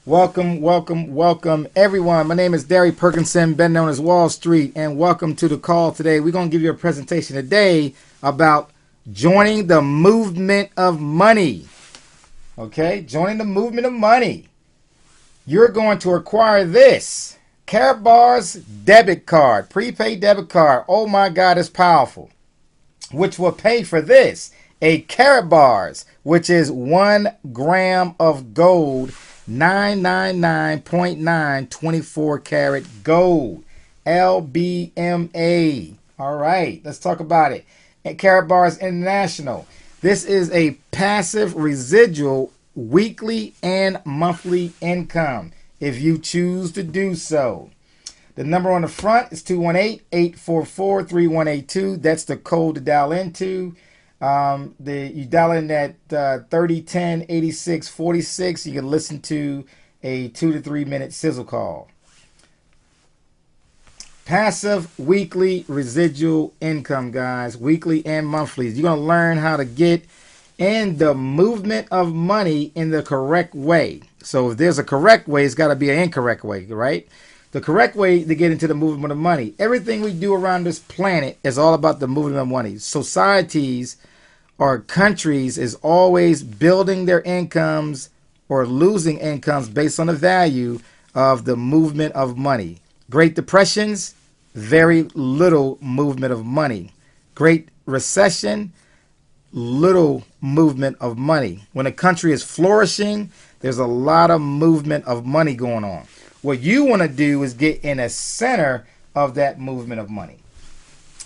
Welcome, welcome, welcome, everyone. My name is Derry Perkinson, better known as Wall Street, and welcome to the call today. We're going to give you a presentation today about joining the movement of money. Okay, joining the movement of money. You're going to acquire this Karatbars debit card, prepaid debit card. Oh my God, it's powerful. Which will pay for this, a Karatbars, which is 1 gram of gold. 999.924 karat gold, LBMA. All right, let's talk about it. At Karatbars International, this is a passive residual weekly and monthly income if you choose to do so. The number on the front is 218-844-3182. That's the code to dial into. You dial in at 3010-8646. You can listen to a 2 to 3 minute sizzle call. Passive weekly residual income, guys. Weekly and monthly. You're going to learn how to get in the movement of money in the correct way. So if there's a correct way, it's got to be an incorrect way, right? The correct way to get into the movement of money. Everything we do around this planet is all about the movement of money. Societies or countries is always building their incomes or losing incomes based on the value of the movement of money. Great Depressions, very little movement of money. Great Recession, little movement of money. When a country is flourishing, there's a lot of movement of money going on. What you want to do is get in a center of that movement of money.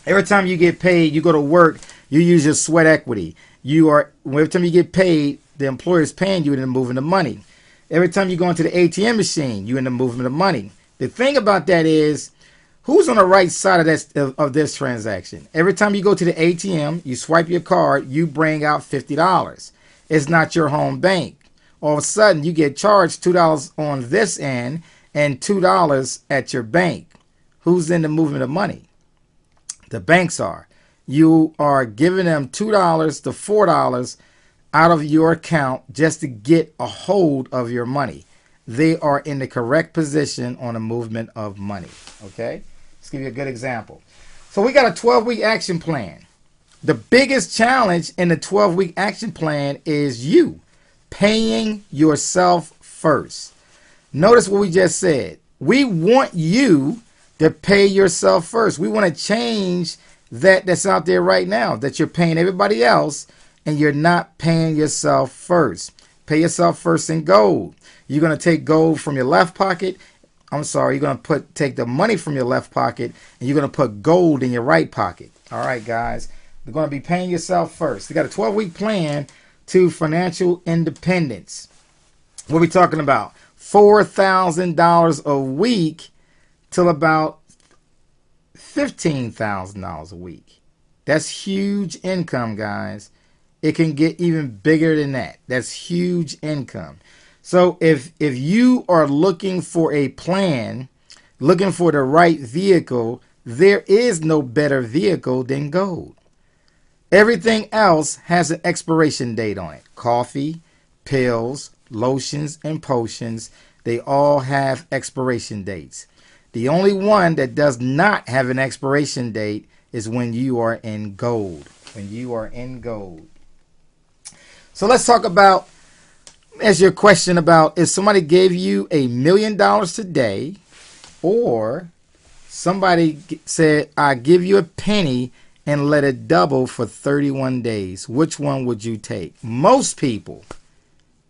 Every time you get paid, you go to work, you use your sweat equity. Every time you get paid, the employer is paying you in the movement of money. Every time you go into the ATM machine, you're in the movement of money. The thing about that is, who's on the right side of this transaction? Every time you go to the ATM, you swipe your card, you bring out $50. It's not your home bank. All of a sudden, you get charged $2 on this end and $2 at your bank. Who's in the movement of money? The banks are. You are giving them $2 to $4 out of your account just to get a hold of your money. They are in the correct position on the movement of money. Okay? Let's give you a good example. So we got a 12-week action plan. The biggest challenge in the 12-week action plan is you paying yourself first. Notice what we just said. We want you to pay yourself first. We want to change that's out there right now, that you're paying everybody else and you're not paying yourself first. Pay yourself first in gold. You're going to take gold from your left pocket. You're going to take the money from your left pocket and you're going to put gold in your right pocket. All right, guys. You're going to be paying yourself first. You got a 12-week plan to financial independence. What are we talking about? $4,000 a week till about $15,000 a week. That's huge income, guys. It can get even bigger than that. That's huge income. So if you are looking for a plan, looking for the right vehicle, there is no better vehicle than gold. Everything else has an expiration date on it. Coffee, pills, lotions, and potions, they all have expiration dates. The only one that does not have an expiration date is when you are in gold. When you are in gold. So let's talk about, as your question about, if somebody gave you $1 million today, or somebody said, I give you a penny and let it double for 31 days, which one would you take? Most people,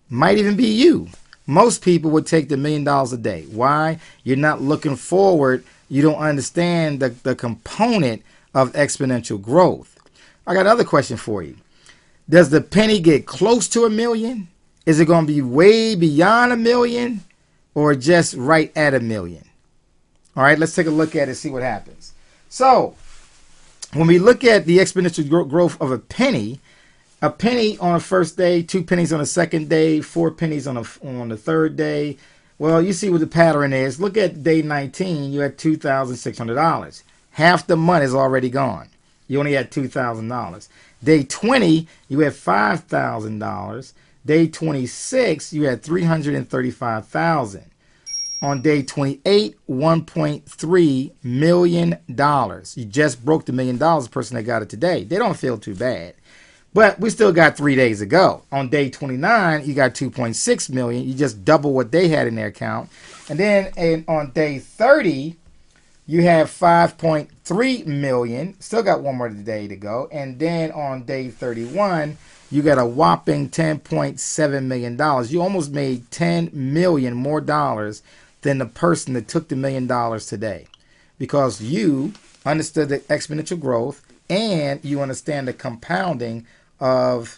might even be you, most people would take the $1 million a day. Why? You're not looking forward. You don't understand the component of exponential growth. I got another question for you. Does the penny get close to $1 million? Is it going to be way beyond $1 million or just right at $1 million? All right, let's take a look at it and see what happens. So when we look at the exponential growth of a penny on the first day, 2 pennies on the second day, 4 pennies on the third day. Well, you see what the pattern is. Look at day 19, you had $2,600. Half the money is already gone. You only had $2,000. Day 20, you had $5,000. Day 26, you had 335,000. On day 28, $1.3 million. You just broke the $1 million, the person that got it today. They don't feel too bad. But we still got 3 days to go. On day 29, you got 2.6 million. You just double what they had in their account. And then on day 30, you have 5.3 million. Still got one more day to go. And then on day 31, you got a whopping $10.7 million. You almost made $10 million more dollars than the person that took the $1 million today, because you understood the exponential growth and you understand the compounding of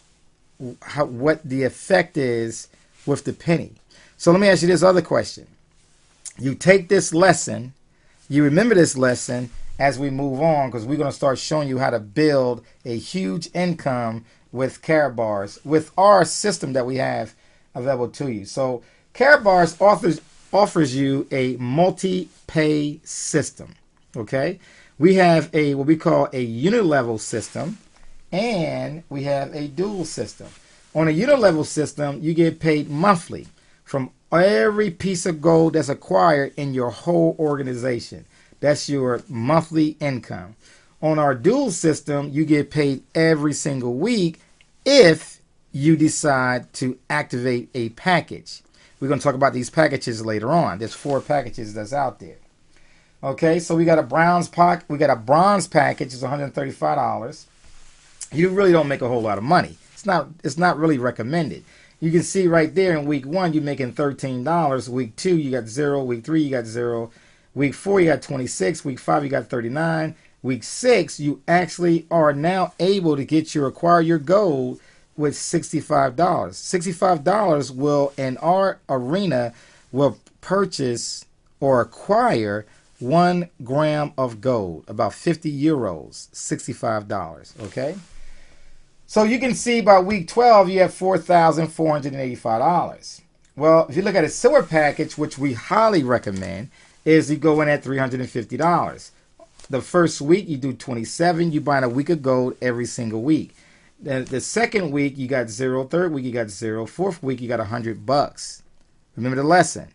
what the effect is with the penny. So let me ask you this other question. You take this lesson, you remember this lesson as we move on, because we're going to start showing you how to build a huge income with Karatbars, with our system that we have available to you. So Karatbars offers you a multi-pay system. Okay, we have what we call a unit-level system, and we have a dual system. On a unit-level system, you get paid monthly from every piece of gold that's acquired in your whole organization. That's your monthly income. On our dual system, you get paid every single week if you decide to activate a package. We're going to talk about these packages later on. There's 4 packages that's out there. Okay, so we got a bronze package, is $135. You really don't make a whole lot of money. It's not really recommended. You can see right there in week 1 you're making $13. Week 2 you got 0. Week 3 you got 0. Week 4 you got 26. Week 5 you got 39. Week 6 you actually are now able to acquire your gold with $65. $65 will, in our arena, will purchase or acquire 1 gram of gold, about 50 euros, $65. Okay, so you can see by week 12 you have $4,485. Well, if you look at a silver package, which we highly recommend, is you go in at $350. The first week you do 27. You buy a week of gold every single week. The second week you got 0. Third week you got 0. Fourth week you got $100. Remember the lesson.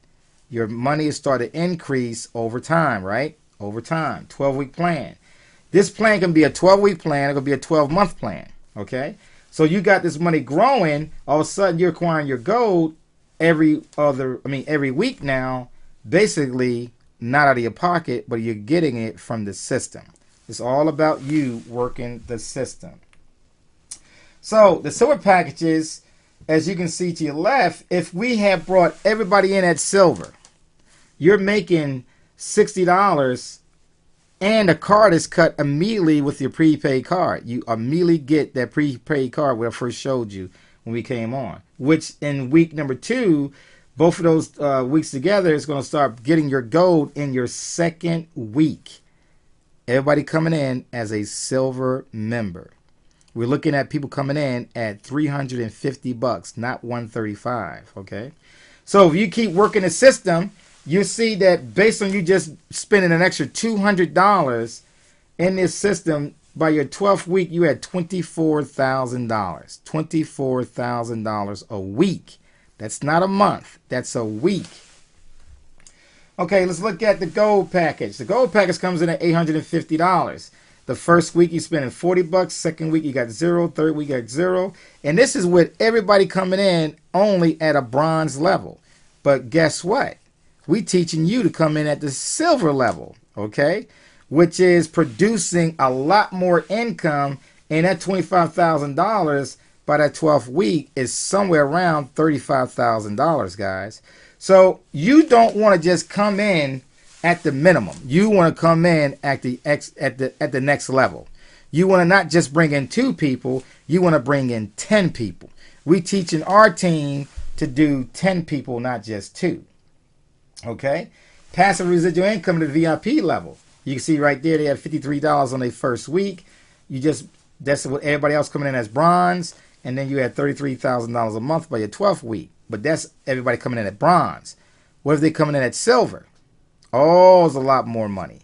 Your money is starting to increase over time, right? Over time. 12-week plan. This plan can be a 12-week plan. It can be a 12-month plan. Okay? So you got this money growing. All of a sudden you're acquiring your gold every week now. Basically, not out of your pocket, but you're getting it from the system. It's all about you working the system. So the silver packages, as you can see to your left, if we have brought everybody in at silver, you're making $60 and a card is cut immediately with your prepaid card. You immediately get that prepaid card where I first showed you when we came on, which in week number 2, both of those weeks together is going to start getting your gold in your second week. Everybody coming in as a silver member. We're looking at people coming in at $350, not $135. Okay, so if you keep working the system, you see that based on you just spending an extra $200 in this system, by your 12th week you had $24,000. $24,000 a week. That's not a month. That's a week. Okay, let's look at the gold package. The gold package comes in at $850. The first week you're spending $40. Second week you got 0. Third week you got 0. And this is with everybody coming in only at a bronze level. But guess what? We teaching you to come in at the silver level, okay? Which is producing a lot more income. And that $25,000 by that 12th week is somewhere around $35,000, guys. So you don't want to just come in at the minimum. You want to come in at the next level. You want to not just bring in 2 people, you want to bring in 10 people. We teaching our team to do 10 people, not just 2. Okay? Passive residual income to the VIP level. You can see right there they have $53 on their first week. That's what everybody else coming in as bronze, and then you had $33,000 a month by your 12th week. But that's everybody coming in at bronze. What if they coming in at silver? Oh, it's a lot more money.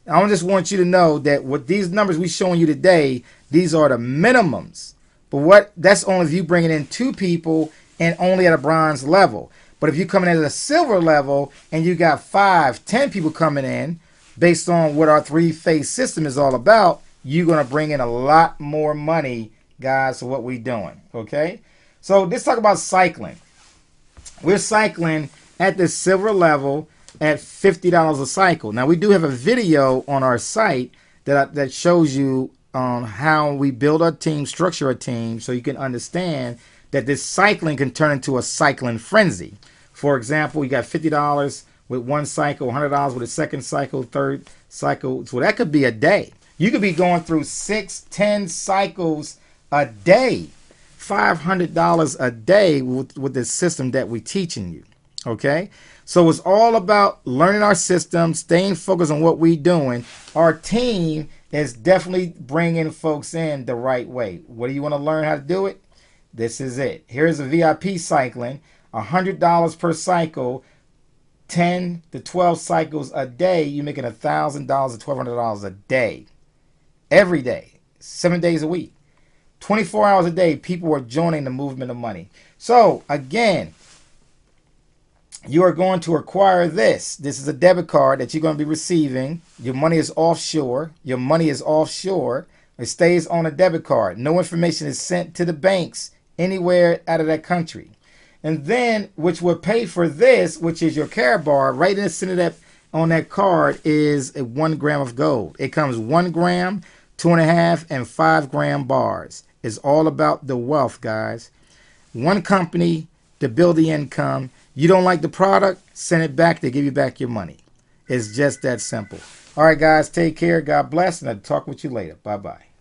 I just want you to know that with these numbers we showing you today, these are the minimums. But that's only if you bringing in 2 people and only at a bronze level. But if you come in at a silver level and you got 5, 10 people coming in, based on what our three-phase system is all about, you're going to bring in a lot more money, guys, for what we're doing, okay? So let's talk about cycling. We're cycling at the silver level at $50 a cycle. Now, we do have a video on our site that shows you how we build our team, structure a team, so you can understand that this cycling can turn into a cycling frenzy. For example, you got $50 with one cycle, $100 with a second cycle, third cycle. So that could be a day. You could be going through 6, 10 cycles a day, $500 a day with this system that we're teaching you. Okay? So it's all about learning our system, staying focused on what we're doing. Our team is definitely bringing folks in the right way. What do you want to learn how to do it? This is it. Here's a VIP cycling, $100 per cycle, 10 to 12 cycles a day. You're making $1,000 to $1,200 a day. Every day, 7 days a week, 24 hours a day, people are joining the movement of money. So again, you are going to acquire this. This is a debit card that you're going to be receiving. Your money is offshore. Your money is offshore. It stays on a debit card. No information is sent to the banks anywhere out of that country. And then, which will pay for this, which is your Karatbar, right in the center of that, on that card is a 1 gram of gold. It comes 1 gram, 2.5, and 5 gram bars. It's all about the wealth, guys. One company to build the income. You don't like the product, send it back. They give you back your money. It's just that simple. All right, guys, take care. God bless, and I'll talk with you later. Bye-bye.